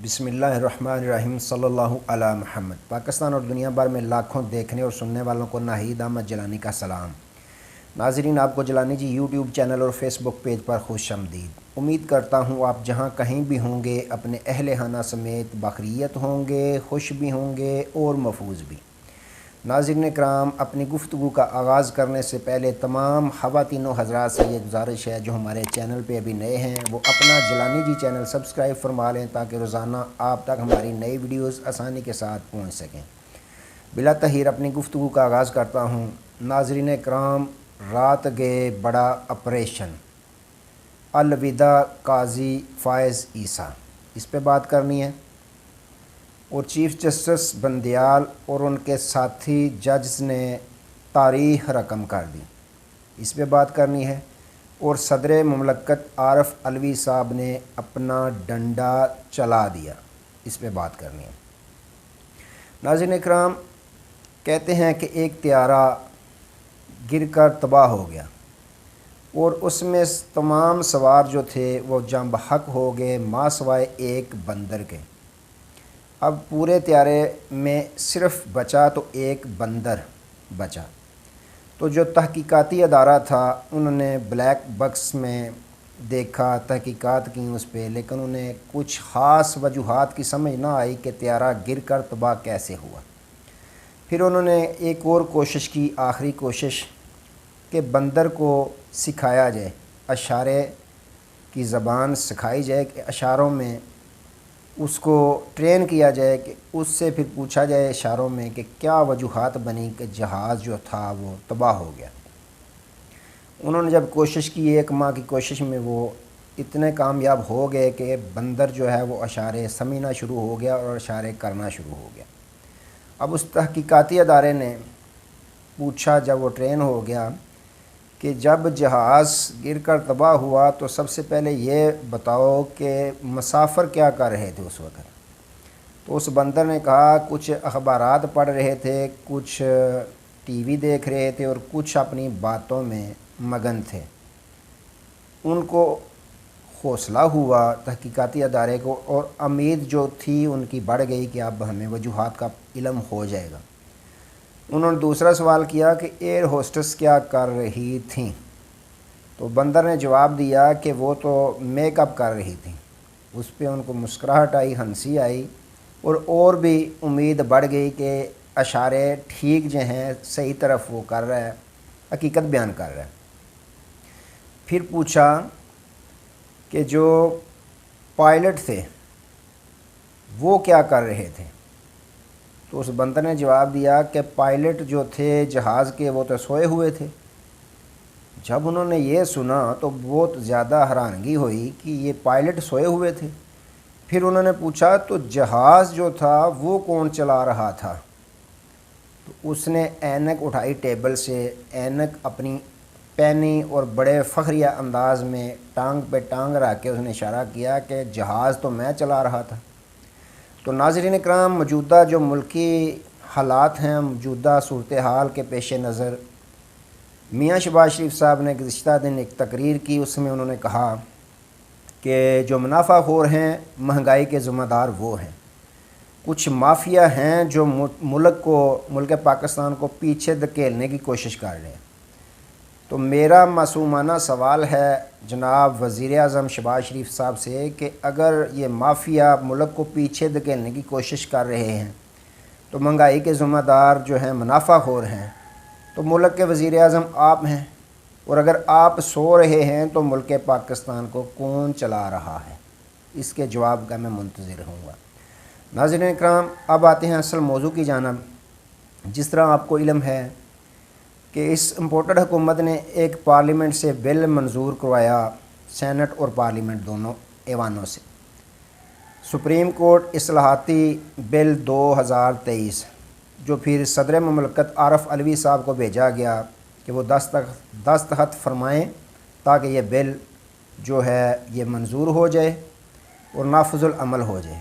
بسم اللہ الرحمن الرحیم صلی اللہ علی محمد۔ پاکستان اور دنیا بھر میں لاکھوں دیکھنے اور سننے والوں کو ناہید احمد جیلانی کا سلام۔ ناظرین، آپ کو جیلانی جی یوٹیوب چینل اور فیس بک پیج پر خوش آمدید۔ امید کرتا ہوں آپ جہاں کہیں بھی ہوں گے اپنے اہل خانہ سمیت بخیریت ہوں گے، خوش بھی ہوں گے اور محفوظ بھی۔ ناظرین کرام، اپنی گفتگو کا آغاز کرنے سے پہلے تمام خواتین و حضرات سے یہ گزارش ہے جو ہمارے چینل پہ ابھی نئے ہیں وہ اپنا جیلانی جی چینل سبسکرائب فرما لیں تاکہ روزانہ آپ تک ہماری نئی ویڈیوز آسانی کے ساتھ پہنچ سکیں۔ بلا تاخیر اپنی گفتگو کا آغاز کرتا ہوں۔ ناظرین کرام، رات گئے بڑا آپریشن، الوداع قاضی فائز عیسیٰ، اس پہ بات کرنی ہے۔ اور چیف جسٹس بندیال اور ان کے ساتھی ججز نے تاریخ رقم کر دی، اس پہ بات کرنی ہے۔ اور صدر مملکت عارف علوی صاحب نے اپنا ڈنڈا چلا دیا، اس پہ بات کرنی ہے۔ ناظرین اکرام، کہتے ہیں کہ ایک طیارہ گر کر تباہ ہو گیا اور اس میں تمام سوار جو تھے وہ جاں بحق ہو گئے ما سوائے ایک بندر کے۔ اب پورے طیارے میں صرف بچا تو ایک بندر بچا۔ تو جو تحقیقاتی ادارہ تھا انہوں نے بلیک بکس میں دیکھا، تحقیقات کی اس پہ، لیکن انہیں کچھ خاص وجوہات کی سمجھ نہ آئی کہ طیارہ گر کر تباہ کیسے ہوا۔ پھر انہوں نے ایک اور کوشش کی، آخری کوشش، کہ بندر کو سکھایا جائے، اشارے کی زبان سکھائی جائے کہ اشاروں میں اس کو ٹرین کیا جائے، کہ اس سے پھر پوچھا جائے اشاروں میں کہ کیا وجوہات بنی کہ جہاز جو تھا وہ تباہ ہو گیا۔ انہوں نے جب کوشش کی، 1 ماہ کی کوشش میں وہ اتنے کامیاب ہو گئے کہ بندر جو ہے وہ اشارے سمجھنا شروع ہو گیا اور اشارے کرنا شروع ہو گیا۔ اب اس تحقیقاتی ادارے نے پوچھا جب وہ ٹرین ہو گیا کہ جب جہاز گر کر تباہ ہوا تو سب سے پہلے یہ بتاؤ کہ مسافر کیا کر رہے تھے اس وقت۔ تو اس بندر نے کہا کچھ اخبارات پڑھ رہے تھے، کچھ ٹی وی دیکھ رہے تھے اور کچھ اپنی باتوں میں مگن تھے۔ ان کو حوصلہ ہوا تحقیقاتی ادارے کو، اور امید جو تھی ان کی بڑھ گئی کہ اب ہمیں وجوہات کا علم ہو جائے گا۔ انہوں نے دوسرا سوال کیا کہ ایئر ہوسٹس کیا کر رہی تھیں؟ تو بندر نے جواب دیا کہ وہ تو میک اپ کر رہی تھیں۔ اس پہ ان کو مسکراہٹ آئی، ہنسی آئی، اور بھی امید بڑھ گئی کہ اشارے ٹھیک جو ہیں صحیح طرف وہ کر رہا ہے، حقیقت بیان کر رہا ہے۔ پھر پوچھا کہ جو پائلٹ تھے وہ کیا کر رہے تھے؟ تو اس بندر نے جواب دیا کہ پائلٹ جو تھے جہاز کے وہ تو سوئے ہوئے تھے۔ جب انہوں نے یہ سنا تو بہت زیادہ حیرانگی ہوئی کہ یہ پائلٹ سوئے ہوئے تھے۔ پھر انہوں نے پوچھا تو جہاز جو تھا وہ کون چلا رہا تھا؟ تو اس نے اینک اٹھائی ٹیبل سے، اینک اپنی پہنی اور بڑے فخریہ انداز میں ٹانگ پہ ٹانگ رکھ کے اس نے اشارہ کیا کہ جہاز تو میں چلا رہا تھا۔ تو ناظرین اکرام، موجودہ جو ملکی حالات ہیں، موجودہ صورتحال کے پیش نظر میاں شہباز شریف صاحب نے گزشتہ دن ایک تقریر کی، اس میں انہوں نے کہا کہ جو منافع خور ہیں مہنگائی کے ذمہ دار وہ ہیں، کچھ مافیا ہیں جو ملک پاکستان کو پیچھے دھکیلنے کی کوشش کر رہے ہیں۔ تو میرا معصومانہ سوال ہے جناب وزیر اعظم شہباز شریف صاحب سے کہ اگر یہ مافیا ملک کو پیچھے دھکیلنے کی کوشش کر رہے ہیں تو مہنگائی کے ذمہ دار جو ہیں منافع خور ہیں، تو ملک کے وزیر اعظم آپ ہیں، اور اگر آپ سو رہے ہیں تو ملک پاکستان کو کون چلا رہا ہے؟ اس کے جواب کا میں منتظر ہوں گا۔ ناظرین اکرام، اب آتے ہیں اصل موضوع کی جانب۔ جس طرح آپ کو علم ہے کہ اس امپورٹڈ حکومت نے ایک پارلیمنٹ سے بل منظور کروایا، سینٹ اور پارلیمنٹ دونوں ایوانوں سے، سپریم کورٹ اصلاحاتی بل 2023، جو پھر صدر مملکت عارف علوی صاحب کو بھیجا گیا کہ وہ دستخط فرمائیں تاکہ یہ بل جو ہے یہ منظور ہو جائے اور نافذ العمل ہو جائے۔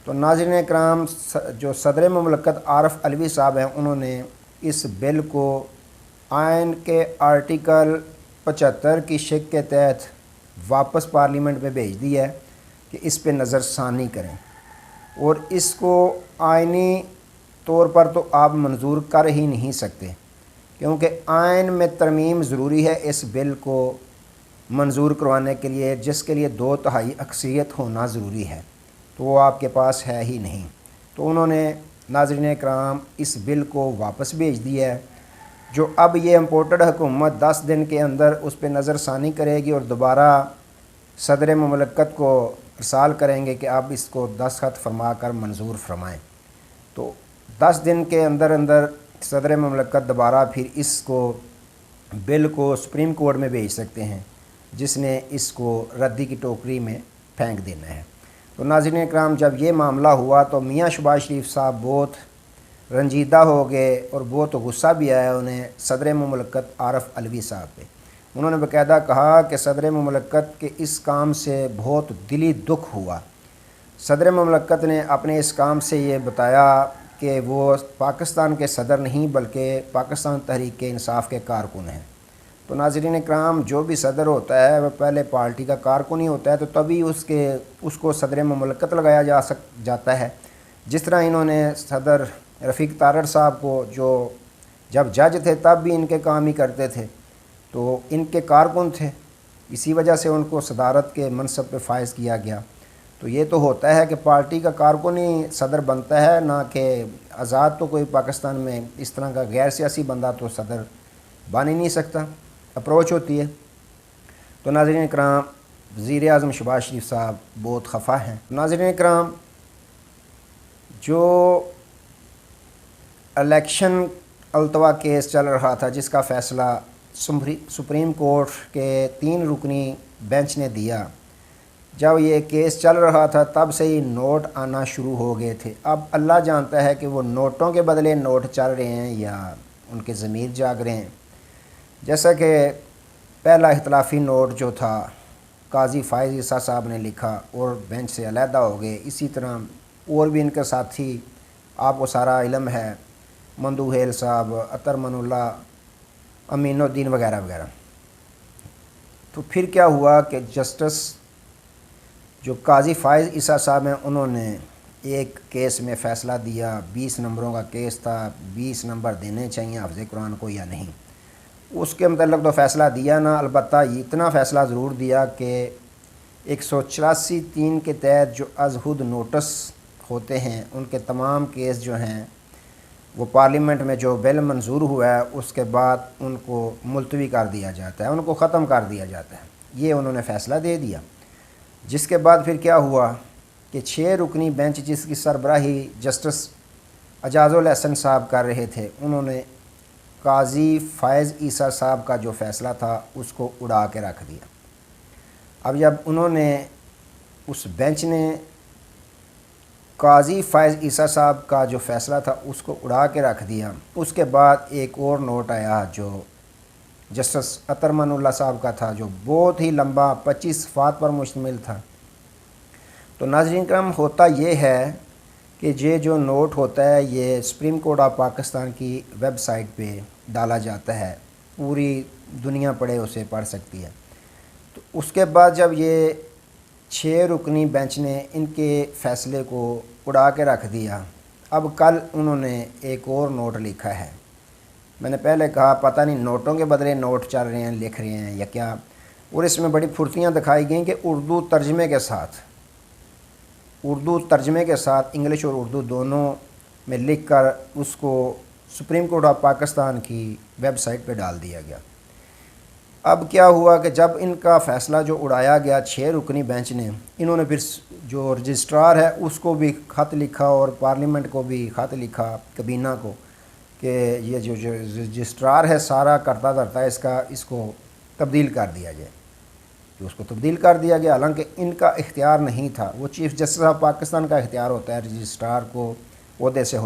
تو ناظرین اکرام، جو صدر مملکت عارف علوی صاحب ہیں انہوں نے اس بل کو آئین کے آرٹیکل 75 کی شق کے تحت واپس پارلیمنٹ میں بھیج دیا ہے کہ اس پہ نظر ثانی کریں۔ اور اس کو آئینی طور پر تو آپ منظور کر ہی نہیں سکتے، کیونکہ آئین میں ترمیم ضروری ہے اس بل کو منظور کروانے کے لیے، جس کے لیے 2/3 اکثریت ہونا ضروری ہے، تو وہ آپ کے پاس ہے ہی نہیں۔ تو انہوں نے ناظرین اکرام اس بل کو واپس بھیج دیا ہے، جو اب یہ امپورٹڈ حکومت 10 دن کے اندر اس پہ نظر ثانی کرے گی اور دوبارہ صدر مملکت کو ارسال کریں گے کہ اب اس کو دستخط فرما کر منظور فرمائیں۔ تو 10 دن کے اندر اندر صدر مملکت دوبارہ پھر اس کو بل کو سپریم کورٹ میں بھیج سکتے ہیں، جس نے اس کو ردی کی ٹوکری میں پھینک دینا ہے۔ تو ناظرین اکرام، جب یہ معاملہ ہوا تو میاں شہباز شریف صاحب بہت رنجیدہ ہو گئے اور بہت غصہ بھی آیا انہیں صدر مملکت عارف علوی صاحب پہ۔ انہوں نے باقاعدہ کہا کہ صدر مملکت کے اس کام سے بہت دلی دکھ ہوا۔ صدر مملکت نے اپنے اس کام سے یہ بتایا کہ وہ پاکستان کے صدر نہیں بلکہ پاکستان تحریک انصاف کے کارکن ہیں۔ تو ناظرین اکرام، جو بھی صدر ہوتا ہے وہ پہلے پارٹی کا کارکن ہی ہوتا ہے، تو تبھی اس کو صدر مملکت لگایا جاتا ہے۔ جس طرح انہوں نے صدر رفیق تارڑ صاحب کو، جو جب جج تھے تب بھی ان کے کام ہی کرتے تھے، تو ان کے کارکن تھے، اسی وجہ سے ان کو صدارت کے منصب پہ فائز کیا گیا۔ تو یہ تو ہوتا ہے کہ پارٹی کا کارکن ہی صدر بنتا ہے، نہ کہ آزاد تو کوئی پاکستان میں اس طرح کا غیر سیاسی بندہ تو صدر بن ہی نہیں سکتا، اپروچ ہوتی ہے۔ تو ناظرین اکرام، وزیر اعظم شہباز شریف صاحب بہت خفا ہیں۔ ناظرین اکرام، جو الیکشن التوا کیس چل رہا تھا، جس کا فیصلہ سپریم کورٹ کے 3 رکنی بینچ نے دیا، جب یہ کیس چل رہا تھا تب سے ہی نوٹ آنا شروع ہو گئے تھے۔ اب اللہ جانتا ہے کہ وہ نوٹوں کے بدلے نوٹ چل رہے ہیں یا ان کے ضمیر جاگ رہے ہیں۔ جیسا کہ پہلا اختلافی نوٹ جو تھا قاضی فائز عیسیٰ صاحب نے لکھا اور بینچ سے علیحدہ ہو گئے، اسی طرح اور بھی ان کے ساتھی، آپ کو سارا علم ہے، مندوہیل صاحب، عطر من اللہ، امین الدین وغیرہ وغیرہ۔ تو پھر کیا ہوا کہ جسٹس جو قاضی فائز عیسیٰ صاحب ہیں، انہوں نے ایک کیس میں فیصلہ دیا، 20 نمبروں کا کیس تھا، 20 نمبر دینے چاہیے حافظ قرآن کو یا نہیں۔ اس کے متعلق تو فیصلہ دیا نہ، البتہ اتنا فیصلہ ضرور دیا کہ 184(3) کے تحت جو از حد نوٹس ہوتے ہیں، ان کے تمام کیس جو ہیں وہ پارلیمنٹ میں جو بل منظور ہوا ہے اس کے بعد ان کو ملتوی کر دیا جاتا ہے، ان کو ختم کر دیا جاتا ہے۔ یہ انہوں نے فیصلہ دے دیا۔ جس کے بعد پھر کیا ہوا کہ 6 رکنی بینچ جس کی سربراہی جسٹس اعجاز الاحسن صاحب کر رہے تھے، انہوں نے قاضی فائز عیسیٰ صاحب کا جو فیصلہ تھا اس کو اڑا کے رکھ دیا۔ اب جب انہوں نے، اس بینچ نے قاضی فائز عیسیٰ صاحب کا جو فیصلہ تھا اس کو اڑا کے رکھ دیا، اس کے بعد ایک اور نوٹ آیا جو جسٹس عطر من اللہ صاحب کا تھا، جو بہت ہی لمبا 25 صفحات پر مشتمل تھا۔ تو ناظرین کرام، ہوتا یہ ہے کہ یہ جو نوٹ ہوتا ہے یہ سپریم کورٹ آف پاکستان کی ویب سائٹ پہ ڈالا جاتا ہے، پوری دنیا اسے پڑھ سکتی ہے۔ تو اس کے بعد جب یہ 6 رکنی بینچ نے ان کے فیصلے کو اڑا کے رکھ دیا، اب کل انہوں نے ایک اور نوٹ لکھا ہے۔ میں نے پہلے کہا پتہ نہیں نوٹوں کے بدلے نوٹ چل رہے ہیں، لکھ رہے ہیں یا کیا، اور اس میں بڑی پھرتیاں دکھائی گئیں کہ اردو ترجمے کے ساتھ انگلش اور اردو دونوں میں لکھ کر اس کو سپریم کورٹ آف پاکستان کی ویب سائٹ پہ ڈال دیا گیا۔ اب کیا ہوا کہ جب ان کا فیصلہ جو اڑایا گیا 6 رکنی بینچ نے، انہوں نے پھر جو رجسٹرار ہے اس کو بھی خط لکھا اور پارلیمنٹ کو بھی خط لکھا، کابینہ کو، کہ یہ جو رجسٹرار ہے سارا کرتا دھرتا ہے اس کو تبدیل کر دیا جائے۔ تو اس کو تبدیل کر دیا گیا، حالانکہ ان کا اختیار نہیں تھا، وہ چیف جسٹس آف پاکستان کا اختیار ہوتا ہے رجسٹرار کو عہدے سے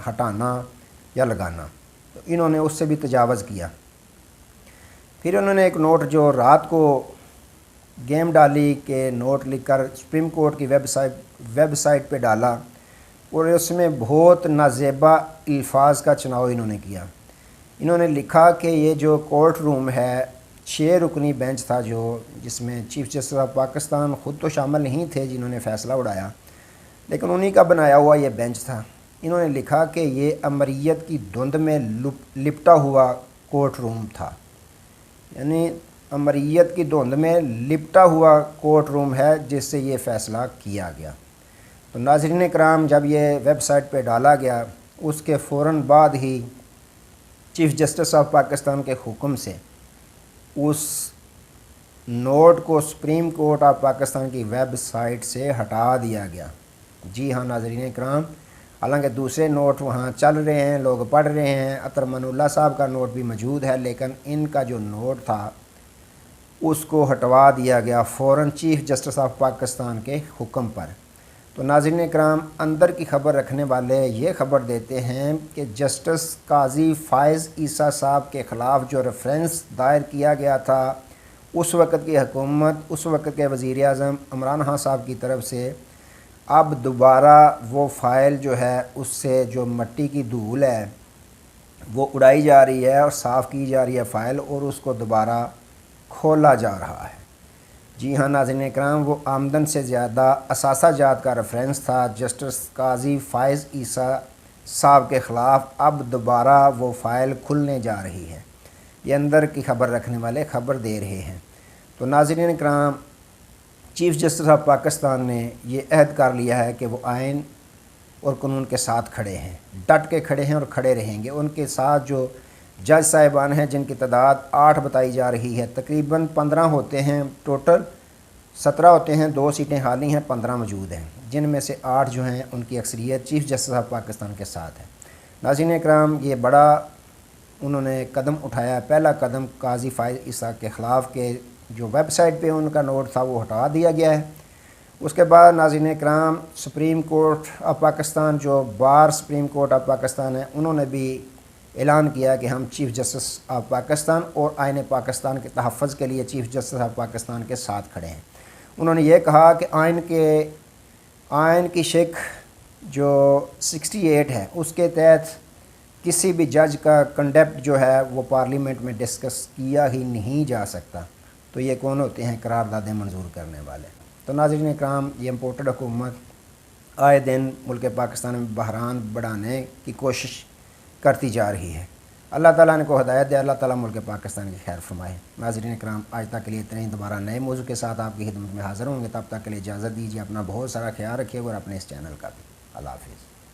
ہٹانا یا لگانا۔ تو انہوں نے اس سے بھی تجاوز کیا۔ پھر انہوں نے ایک نوٹ جو رات کو گیم ڈالی کہ نوٹ لکھ کر سپریم کورٹ کی ویب سائٹ پہ ڈالا، اور اس میں بہت نازیبا الفاظ کا چناؤ انہوں نے کیا۔ انہوں نے لکھا کہ یہ جو کورٹ روم ہے، 6 رکنی بینچ تھا جس میں چیف جسٹس آف پاکستان خود تو شامل نہیں تھے جنہوں نے فیصلہ اڑایا، لیکن انہی کا بنایا ہوا یہ بینچ تھا۔ انہوں نے لکھا کہ یہ امریت کی دھند میں لپٹا ہوا کورٹ روم تھا، یعنی امریت کی دھند میں لپٹا ہوا کورٹ روم ہے جس سے یہ فیصلہ کیا گیا۔ تو ناظرین کرام، جب یہ ویب سائٹ پہ ڈالا گیا اس کے فوراً بعد ہی چیف جسٹس آف پاکستان کے حکم سے اس نوٹ کو سپریم کورٹ آف پاکستان کی ویب سائٹ سے ہٹا دیا گیا۔ جی ہاں ناظرین کرام، حالانکہ دوسرے نوٹ وہاں چل رہے ہیں، لوگ پڑھ رہے ہیں، عطر من اللہ صاحب کا نوٹ بھی موجود ہے، لیکن ان کا جو نوٹ تھا اس کو ہٹوا دیا گیا فوراً چیف جسٹس آف پاکستان کے حکم پر۔ تو ناظرین کرام، اندر کی خبر رکھنے والے یہ خبر دیتے ہیں کہ جسٹس قاضی فائز عیسیٰ صاحب کے خلاف جو ریفرنس دائر کیا گیا تھا اس وقت کی حکومت، اس وقت کے وزیر اعظم عمران خان صاحب کی طرف سے، اب دوبارہ وہ فائل جو ہے اس سے جو مٹی کی دھول ہے وہ اڑائی جا رہی ہے اور صاف کی جا رہی ہے فائل، اور اس کو دوبارہ کھولا جا رہا ہے۔ جی ہاں ناظرین کرام، وہ آمدن سے زیادہ اثاثہ جات کا ریفرنس تھا جسٹس قاضی فائز عیسیٰ صاحب کے خلاف، اب دوبارہ وہ فائل کھلنے جا رہی ہے۔ یہ اندر کی خبر رکھنے والے خبر دے رہے ہیں۔ تو ناظرین کرام، چیف جسٹس آف پاکستان نے یہ عہد کر لیا ہے کہ وہ آئین اور قانون کے ساتھ کھڑے ہیں، ڈٹ کے کھڑے ہیں اور کھڑے رہیں گے۔ ان کے ساتھ جو جج صاحبان ہیں جن کی تعداد 8 بتائی جا رہی ہے، تقریباً 15 ہوتے ہیں، ٹوٹل 17 ہوتے ہیں، 2 سیٹیں خالی ہیں، 15 موجود ہیں، جن میں سے 8 جو ہیں ان کی اکثریت چیف جسٹس آف پاکستان کے ساتھ ہے۔ ناظرین اکرام، یہ بڑا انہوں نے قدم اٹھایا، پہلا قدم قاضی فائز عیسیٰ کے خلاف کے جو ویب سائٹ پہ ان کا نوٹ تھا وہ ہٹا دیا گیا ہے۔ اس کے بعد ناظرین اکرام، سپریم کورٹ آف پاکستان، جو بار سپریم کورٹ آف پاکستان ہے، انہوں نے بھی اعلان کیا کہ ہم چیف جسٹس آف پاکستان اور آئین پاکستان کے تحفظ کے لیے چیف جسٹس آف پاکستان کے ساتھ کھڑے ہیں۔ انہوں نے یہ کہا کہ آئین کی شق جو 68 ہے اس کے تحت کسی بھی جج کا کنڈیپٹ جو ہے وہ پارلیمنٹ میں ڈسکس کیا ہی نہیں جا سکتا۔ تو یہ کون ہوتے ہیں؟ قراردادیں منظور کرنے والے۔ تو ناظرین اکرام، یہ امپورٹڈ حکومت آئے دن ملک پاکستان میں بحران بڑھانے کی کوشش کرتی جا رہی ہے۔ اللہ تعالیٰ نے کو ہدایت دے، اللہ تعالیٰ ملک پاکستان کی خیر فرمائے۔ ناظرین اکرام، آج تک کے لیے اتنے ہی، دوبارہ نئے موضوع کے ساتھ آپ کی خدمت میں حاضر ہوں گے، تب تک کے لیے اجازت دیجیے، اپنا بہت سارا خیال رکھیے اور اپنے اس چینل کا بھی۔ اللہ حافظ۔